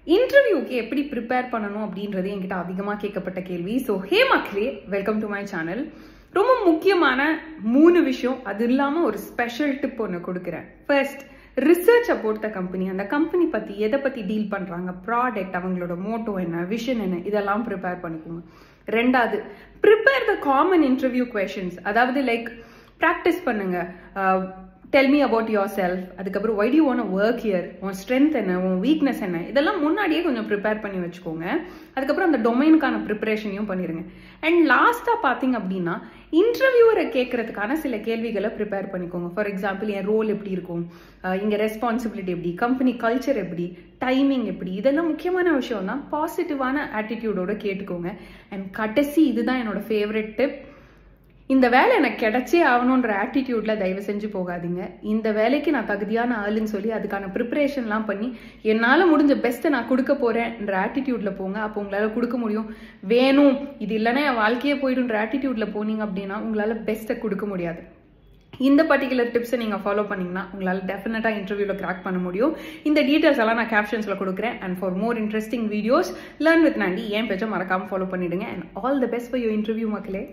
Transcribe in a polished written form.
இன்டர்வியூக்கு எப்படி ப்ரிப்பேர் பண்ணணும் அப்படின்றது என்கிட்ட அதிகமாக கேட்கப்பட்ட கேள்வி. ஸோ ஹே மக்களே, வெல்கம் டு மை சேனல். ரொம்ப முக்கியமான 3 விஷயம், அது இல்லாமல் ஒரு ஸ்பெஷல் டிப் ஒன்று கொடுக்குறேன். First, research about the company. அந்த கம்பெனி பற்றி எதை பற்றி டீல் பண்ணுறாங்க, ப்ராடக்ட், அவங்களோட மோட்டோ என்ன, விஷன் என்ன, இதெல்லாம் ப்ரிப்பேர் பண்ணிக்கோங்க. ரெண்டாவது, prepare the common interview questions. அதாவது லைக் ப்ராக்டிஸ் பண்ணுங்க. Tell me about yourself, அதுக்கப்புறம் why do you want to work here, உன் ஸ்ட்ரென்த் என்ன, உன் வீக்னஸ் என்ன, இதெல்லாம் முன்னாடியே கொஞ்சம் ப்ரிப்பேர் பண்ணி வச்சுக்கோங்க. அதுக்கப்புறம் அந்த டொமைனுக்கான ப்ரிப்பரேஷனையும் பண்ணிடுங்க. அண்ட் லாஸ்ட்டாக பார்த்தீங்க அப்படின்னா, இன்டர்வியூவரை கேட்கறதுக்கான சில கேள்விகளை ப்ரிப்பேர் பண்ணிக்கோங்க. ஃபார் எக்ஸாம்பிள், என் ரோல் எப்படி இருக்கும், இங்கே ரெஸ்பான்சிபிலிட்டி எப்படி, கம்பெனி கல்ச்சர் எப்படி, டைமிங் எப்படி, இதெல்லாம் முக்கியமான விஷயம் தான். பாசிட்டிவான ஆட்டிடியூடோட கேட்டுக்கோங்க. அண்ட் கடைசி, இதுதான் என்னோட ஃபேவரட் டிப், இந்த வேலை எனக்கு கிடைச்சே ஆகணுன்ற ஆட்டிடியூட்ல தயவு செஞ்சு போகாதீங்க. இந்த வேலைக்கு நான் தகுதியான ஆளுன்னு சொல்லி அதுக்கான ப்ரிப்பரேஷன்லாம் பண்ணி என்னால் முடிஞ்ச பெஸ்ட்டை நான் கொடுக்க போறேன்ற ஆட்டிடியூட்ல போங்க. அப்போ உங்களால் கொடுக்க முடியும். வேணும், இது இல்லைன்னா என் வாழ்க்கையே போயிடுன்ற ஆட்டிடியூட்ல போனீங்க அப்படின்னா உங்களால் பெஸ்ட்டை கொடுக்க முடியாது. இந்த பர்டிகுலர் டிப்ஸை நீங்கள் ஃபாலோ பண்ணிங்கன்னா உங்களால் டெஃபினட்டாக இன்டர்வியூவில் கிராக் பண்ண முடியும். இந்த டீட்டெயில்ஸ் எல்லாம் நான் கேப்ஷன்ஸில் கொடுக்குறேன். And for more interesting videos, learn with Nandi என் பேஜை மறக்காமல் ஃபாலோ பண்ணிவிடுங்க. And all the best for your interview மக்களே.